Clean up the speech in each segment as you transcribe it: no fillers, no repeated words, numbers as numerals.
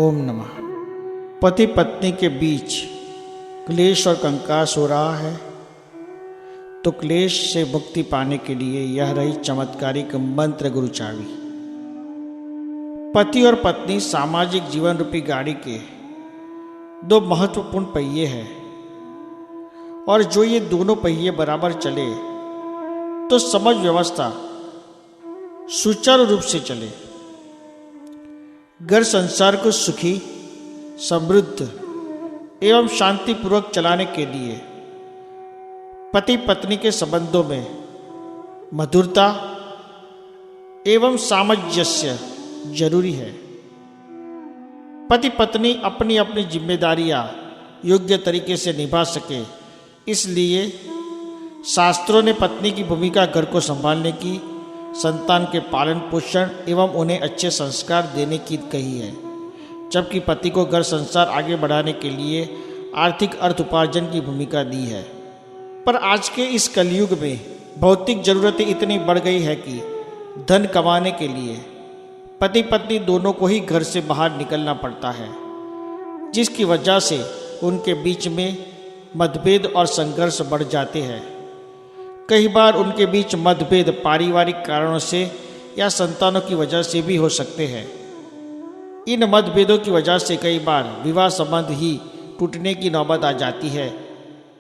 ओम नमः। पति पत्नी के बीच क्लेश और कंकास हो रहा है तो क्लेश से मुक्ति पाने के लिए यह रही चमत्कारिक मंत्र गुरु चाबी। पति और पत्नी सामाजिक जीवन रूपी गाड़ी के दो महत्वपूर्ण पहिए हैं और जो ये दोनों पहिए बराबर चले तो समाज व्यवस्था सुचारू रूप से चले। घर संसार को सुखी, समृद्ध एवं शांतिपूर्वक चलाने के लिए पति पत्नी के संबंधों में मधुरता एवं सामंजस्य जरूरी है। पति पत्नी अपनी अपनी जिम्मेदारियां योग्य तरीके से निभा सके, इसलिए शास्त्रों ने पत्नी की भूमिका घर को संभालने की, संतान के पालन पोषण एवं उन्हें अच्छे संस्कार देने की कही है, जबकि पति को घर संसार आगे बढ़ाने के लिए आर्थिक अर्थ उपार्जन की भूमिका दी है। पर आज के इस कलयुग में भौतिक जरूरतें इतनी बढ़ गई है कि धन कमाने के लिए पति पत्नी दोनों को ही घर से बाहर निकलना पड़ता है, जिसकी वजह से उनके बीच में मतभेद और संघर्ष बढ़ जाते हैं। कई बार उनके बीच मतभेद पारिवारिक कारणों से या संतानों की वजह से भी हो सकते हैं। इन मतभेदों की वजह से कई बार विवाह संबंध ही टूटने की नौबत आ जाती है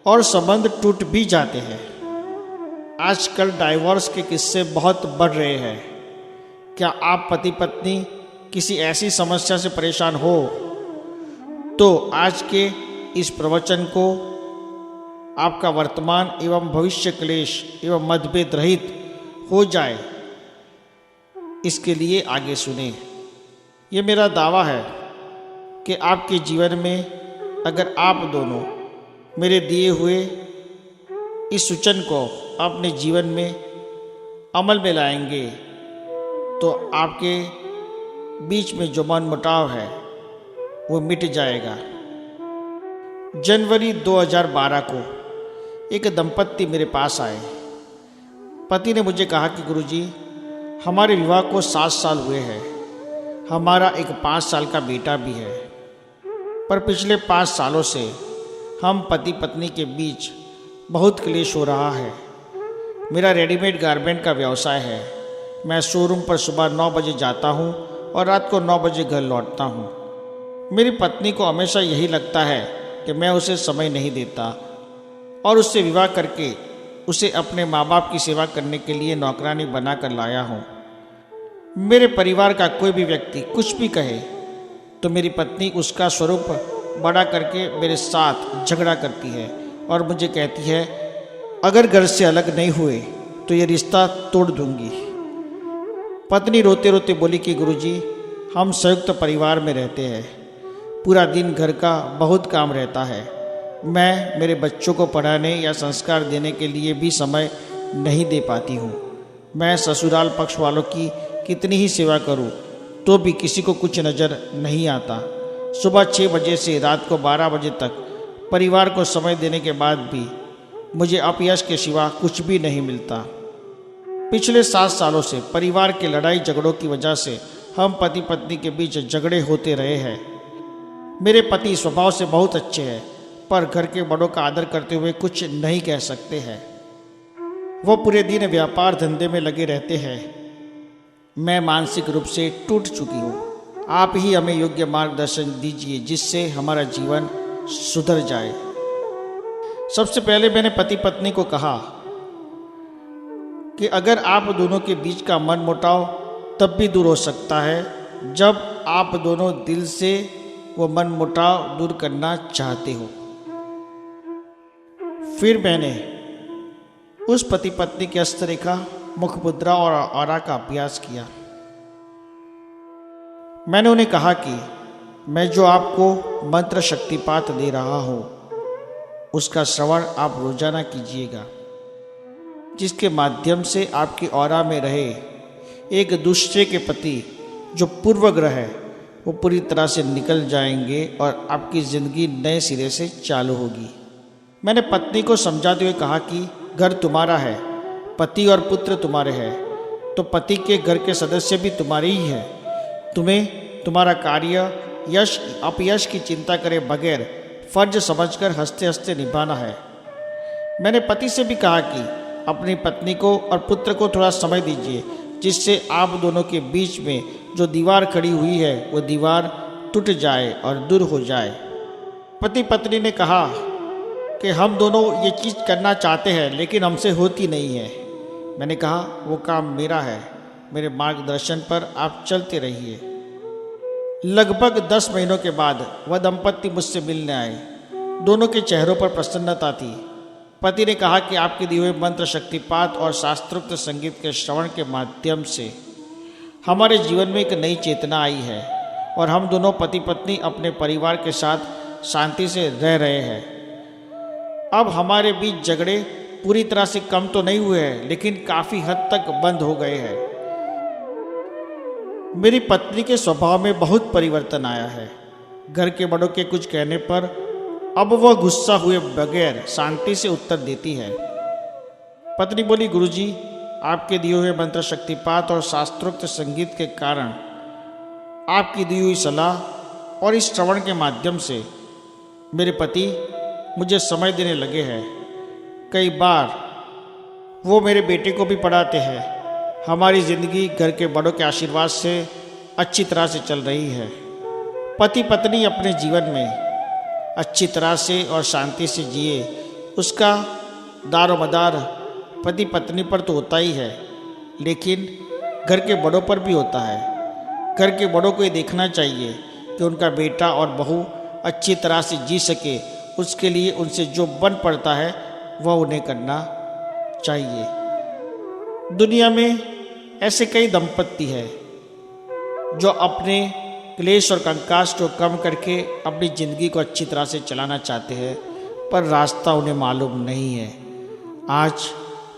और संबंध टूट भी जाते हैं। आजकल डाइवोर्स के किस्से बहुत बढ़ रहे हैं। क्या आप पति पत्नी किसी ऐसी समस्या से परेशान हो तो आज के इस प्रवचन को आपका वर्तमान एवं भविष्य क्लेश एवं मतभेद रहित हो जाए, इसके लिए आगे सुने। ये मेरा दावा है कि आपके जीवन में अगर आप दोनों मेरे दिए हुए इस सूचन को अपने जीवन में अमल में लाएंगे तो आपके बीच में जो मनमुटाव है वो मिट जाएगा। जनवरी 2012 को एक दंपत्ति मेरे पास आए। पति ने मुझे कहा कि गुरुजी, हमारे विवाह को 7 साल हुए हैं, हमारा एक 5 साल का बेटा भी है, पर पिछले 5 सालों से हम पति पत्नी के बीच बहुत क्लेश हो रहा है। मेरा रेडीमेड गारमेंट का व्यवसाय है। मैं शोरूम पर सुबह 9 बजे जाता हूँ और रात को 9 बजे घर लौटता हूँ। मेरी पत्नी को हमेशा यही लगता है कि मैं उसे समय नहीं देता और उससे विवाह करके उसे अपने माँ बाप की सेवा करने के लिए नौकरानी बनाकर लाया हूँ। मेरे परिवार का कोई भी व्यक्ति कुछ भी कहे तो मेरी पत्नी उसका स्वरूप बड़ा करके मेरे साथ झगड़ा करती है और मुझे कहती है, अगर घर से अलग नहीं हुए तो ये रिश्ता तोड़ दूंगी। पत्नी रोते रोते बोली कि गुरुजी, हम संयुक्त परिवार में रहते हैं, पूरा दिन घर का बहुत काम रहता है, मैं मेरे बच्चों को पढ़ाने या संस्कार देने के लिए भी समय नहीं दे पाती हूँ। मैं ससुराल पक्ष वालों की कितनी ही सेवा करूँ तो भी किसी को कुछ नज़र नहीं आता। सुबह 6 बजे से रात को 12 बजे तक परिवार को समय देने के बाद भी मुझे अपयश के सिवा कुछ भी नहीं मिलता। पिछले 7 सालों से परिवार के लड़ाई झगड़ों की वजह से हम पति पत्नी के बीच झगड़े होते रहे हैं। मेरे पति स्वभाव से बहुत अच्छे हैं, पर घर के बड़ों का आदर करते हुए कुछ नहीं कह सकते हैं। वो पूरे दिन व्यापार धंधे में लगे रहते हैं। मैं मानसिक रूप से टूट चुकी हूँ। आप ही हमें योग्य मार्गदर्शन दीजिए जिससे हमारा जीवन सुधर जाए। सबसे पहले मैंने पति पत्नी को कहा कि अगर आप दोनों के बीच का मनमुटाव तब भी दूर हो सकता है जब आप दोनों दिल से वो मनमुटाव दूर करना चाहते हो। फिर मैंने उस पति पत्नी की हस्तरेखा, मुख मुद्रा और ऑरा का अभ्यास किया। मैंने उन्हें कहा कि मैं जो आपको मंत्र शक्तिपात दे रहा हूँ उसका श्रवण आप रोजाना कीजिएगा, जिसके माध्यम से आपकी ऑरा में रहे एक दूसरे के प्रति जो पूर्वग्रह है वो पूरी तरह से निकल जाएंगे और आपकी ज़िंदगी नए सिरे से चालू होगी। मैंने पत्नी को समझाते हुए कहा कि घर तुम्हारा है, पति और पुत्र तुम्हारे हैं, तो पति के घर के सदस्य भी तुम्हारे ही हैं। तुम्हें तुम्हारा कार्य यश अपयश की चिंता करे बगैर फर्ज समझकर हंसते हंसते निभाना है। मैंने पति से भी कहा कि अपनी पत्नी को और पुत्र को थोड़ा समय दीजिए, जिससे आप दोनों के बीच में जो दीवार खड़ी हुई है वो दीवार टूट जाए और दूर हो जाए। पति पत्नी ने कहा कि हम दोनों ये चीज़ करना चाहते हैं लेकिन हमसे होती नहीं है। मैंने कहा वो काम मेरा है, मेरे मार्गदर्शन पर आप चलते रहिए। लगभग 10 महीनों के बाद वह दंपत्ति मुझसे मिलने आए। दोनों के चेहरों पर प्रसन्नता थी। पति ने कहा कि आपके दिए हुए मंत्र शक्तिपात और शास्त्रोक्त संगीत के श्रवण के माध्यम से हमारे जीवन में एक नई चेतना आई है और हम दोनों पति पत्नी अपने परिवार के साथ शांति से रह रहे हैं। अब हमारे बीच झगड़े पूरी तरह से कम तो नहीं हुए हैं, लेकिन काफ़ी हद तक बंद हो गए हैं। मेरी पत्नी के स्वभाव में बहुत परिवर्तन आया है। घर के बड़ों के कुछ कहने पर अब वह गुस्सा हुए बगैर शांति से उत्तर देती है। पत्नी बोली, गुरुजी, आपके दिए हुए मंत्र शक्तिपात और शास्त्रोक्त संगीत के कारण, आपकी दी हुई सलाह और इस श्रवण के माध्यम से मेरे पति मुझे समय देने लगे हैं। कई बार वो मेरे बेटे को भी पढ़ाते हैं। हमारी ज़िंदगी घर के बड़ों के आशीर्वाद से अच्छी तरह से चल रही है। पति पत्नी अपने जीवन में अच्छी तरह से और शांति से जिए, उसका दारोमदार पति पत्नी पर तो होता ही है, लेकिन घर के बड़ों पर भी होता है। घर के बड़ों को ये देखना चाहिए कि उनका बेटा और बहू अच्छी तरह से जी सके। उसके लिए उनसे जो बन पड़ता है वह उन्हें करना चाहिए। दुनिया में ऐसे कई दंपत्ति हैं जो अपने क्लेश और कंकास को कम करके अपनी ज़िंदगी को अच्छी तरह से चलाना चाहते हैं, पर रास्ता उन्हें मालूम नहीं है। आज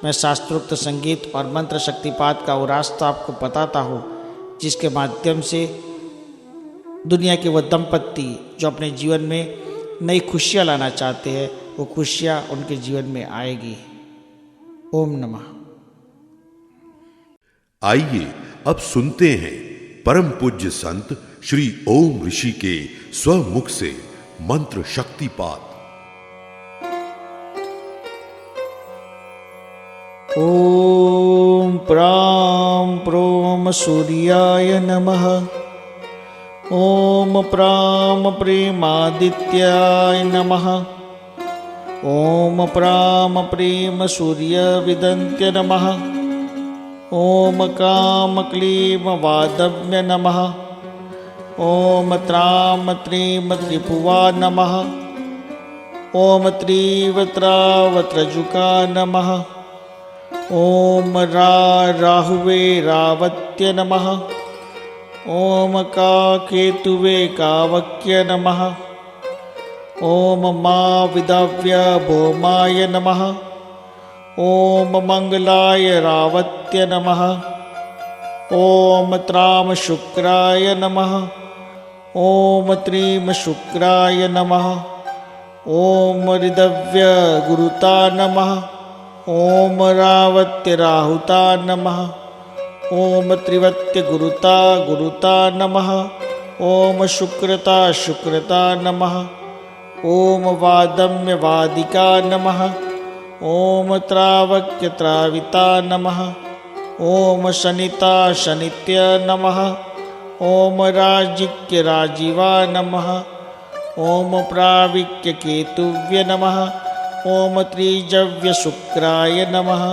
मैं शास्त्रोक्त संगीत और मंत्र शक्तिपात का वो रास्ता आपको बताता हूँ, जिसके माध्यम से दुनिया के वह दंपत्ति जो अपने जीवन में नई खुशियाँ लाना चाहते हैं, वो खुशियाँ उनके जीवन में आएगी। ओम नमः। आइए अब सुनते हैं परम पूज्य संत श्री ओम ऋषि के स्वमुख से मंत्र शक्तिपात। ओम प्रां प्रोम सूर्याय नमः। ओम प्रां प्रेमादित्याय नमः। ओम प्रां प्रेम सूर्यविदन्त्य नमः। ओम काम क्लीम वादव्य नमः। ओम त्राम त्रीम त्रिभुवा नमः। ओम त्रीवत्रावत्रजुका नमः। ओम राहुवे रावत्य नमः। ओम केतुवे कावक्य नमः। ओम मा विदव्य भौमाय नमः। ओम मंगलाय रावत्य नमः। ओम त्राम शुक्राय नमः। ओम त्रीम शुक्राय नमः। ओम ऋदव्य गुरुता नमः। ओम रावत्य राहुता नमः। ओम त्रिवत्य गुरुता नमः। ओम शुक्रता शुक्रता नमः। ओम वादम्य वादिका नमः। ओम त्रावक्य त्राविता नमः। ओम शनिता शनित्य नमः। ओम राजिक्य राजीवा नमः। ओम प्राविक्य केतुव्य नमः। ओम त्रिजव्य शुक्राय नमः।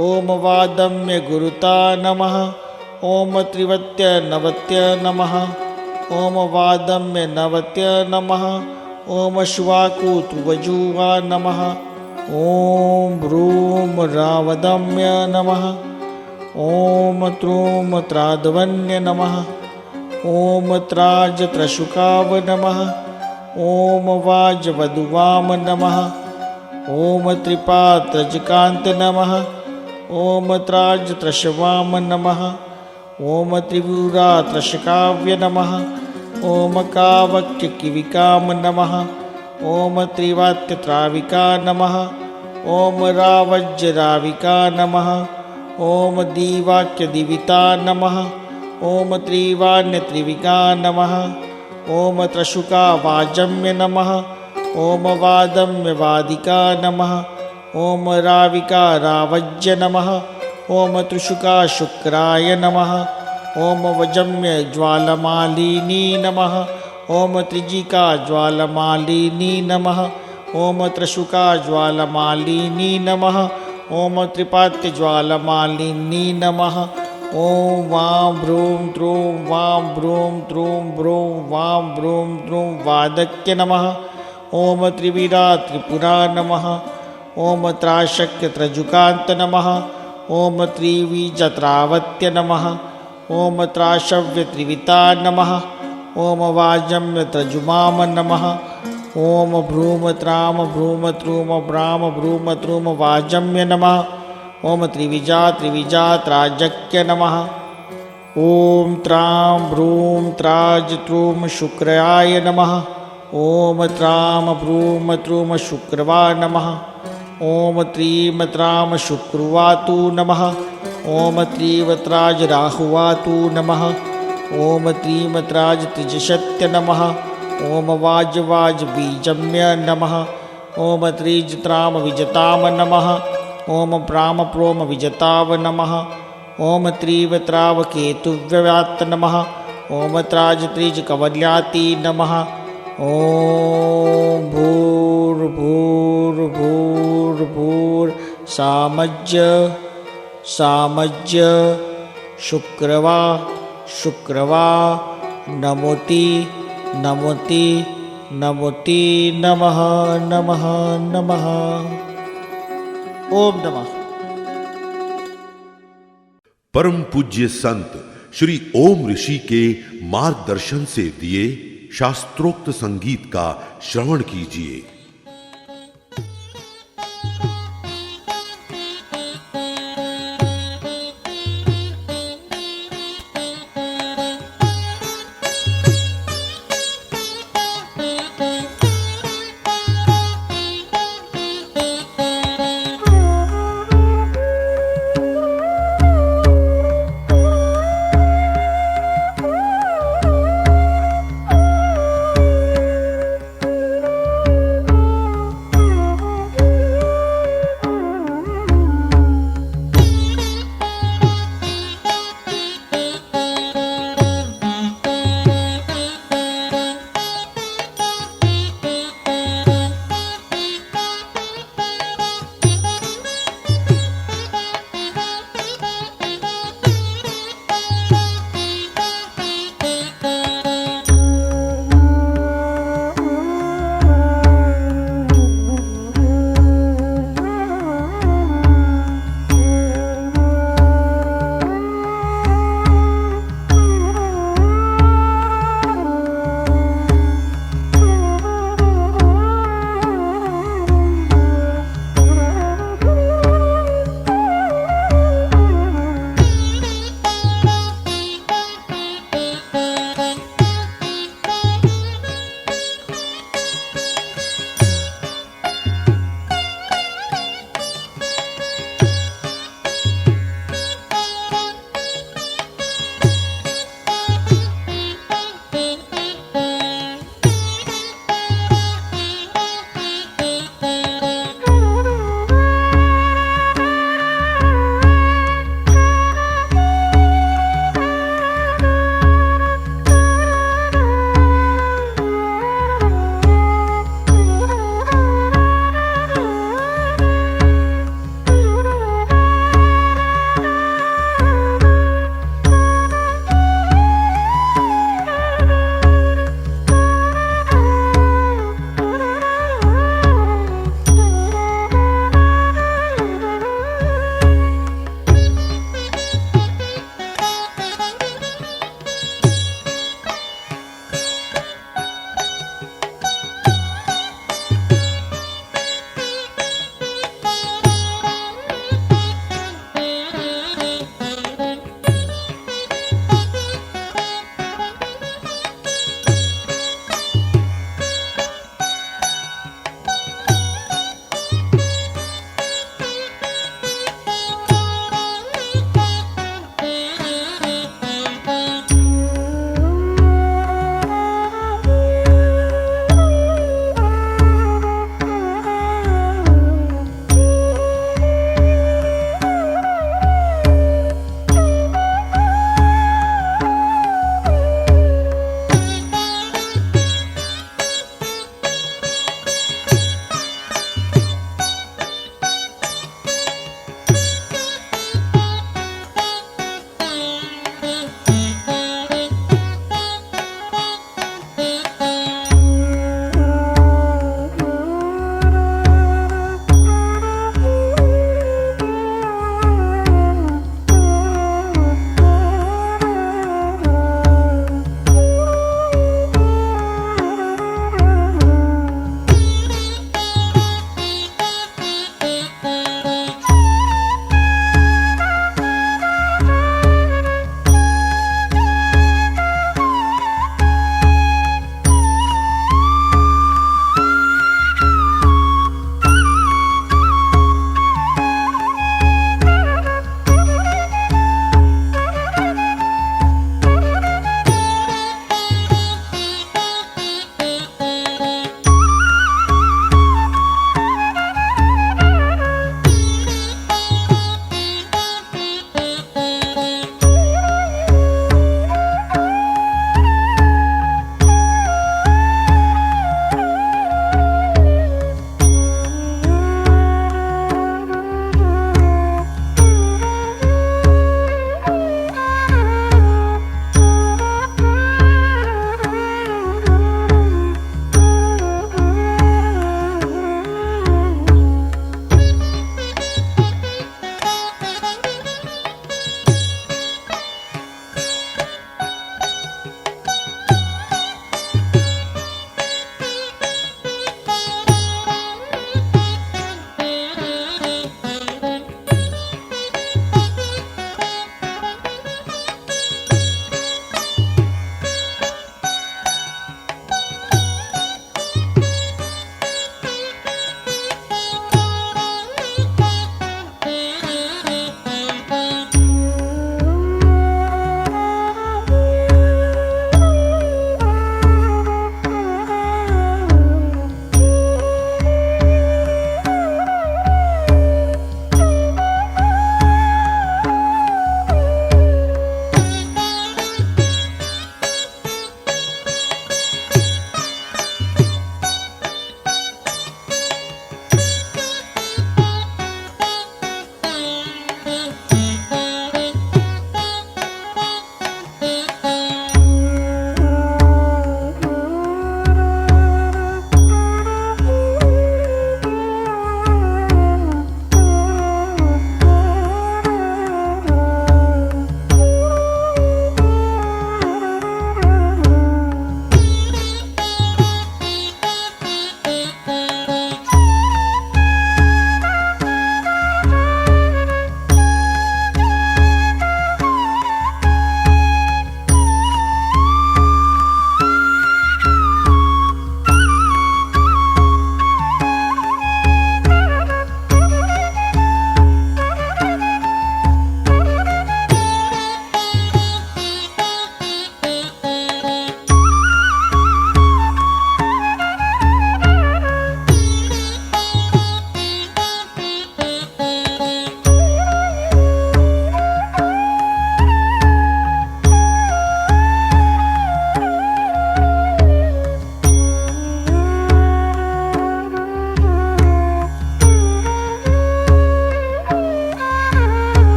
ओम वादम्य गुरुता नमः। ओम त्रिवत्य नवत्य नमः। ओम वादम्य नवत्य नमः। ओम श्वाकूतुवजुवा नमः। ओम ब्रूम रावदम्य नमः। ओम त्रूम त्रादवन्य नमः। ओम त्राजत्रशुकाव नमः। ओम वाजवधुवाम नमः। ओम त्रिपात्रजकान्त नमः। ओम त्राजत्रशवाम नमः। ओम त्रिपुरात्रशकाव्य नमः। ओम कावक्य किविकाम नमः। ओम त्रिवात्यत्राविका नमः। ओम रावज्यराविका नमः। ओम दीवाक्य दिविता नमः। ओम त्रिवाण्य त्रिविका नमः। ओम त्रशुका वाजम्य नमः। ओम वादम्य वादिका नमः। ओम राविका रावज्य नमः। ओम त्रिशुका शुक्राय नमः। ओम वजम्य ज्वालमालिनी नमः। ओम त्रिजिका ज्वालमालिनी नमः। ओम त्रशुका ज्वालमालिनी नमः। ओम त्रिपात्य ज्वालमालिनी नमः। ओम वां ब्रूं त्रूं वां ब्रूं त्रूं ब्रूं वां ब्रूं त्रूं वादक्य नमः। ओम त्रिवीरा त्रिपुरा नमः। ओम त्राशक्य त्रजुकांत नमः। ओम त्रिवीजत्रावत्य नमः। ओम त्राशव्य त्रिविता नमः। ओम वाजम्य त्रजुमाम नमः। ओम भ्रूम त्राम भ्रूम त्रूम ब्राम भ्रूम त्रूम वाजम्य नमः। ओम त्रिविजा त्रिविजा त्राजक्य नमः। ओम त्राम भ्रूम त्राज त्रूम शुक्राय नमः। ओम त्राम भ्रूम त्रूम शुक्रवा नमः। ओम त्रीम त्राम शुक्रवातु नमः। ओम त्रीवत्राज राहुवातु नमः। ओम त्रीमत्राज त्रिजशत्य नमः। ओम वाज वाज बीजम्य नमः। ओम त्रिजत्राम विजताम नमः। ओम प्राम प्रोम विजताव नमः। ओम त्रिवत्राव केतुव्यवात नमः। ओम त्राज त्रिज कवल्याति नमः। ओम भूर् सामज्य सामज्य शुक्रवा शुक्रवा नमोति नमोति नमोति नमः नमः नमः। ओम नमः। परम पूज्य संत श्री ओम ऋषि के मार्गदर्शन से दिए शास्त्रोक्त संगीत का श्रवण कीजिए।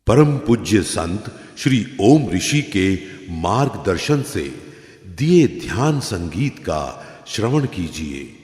परम पूज्य संत श्री ओम ऋषि के मार्गदर्शन से दिए ध्यान संगीत का श्रवण कीजिए।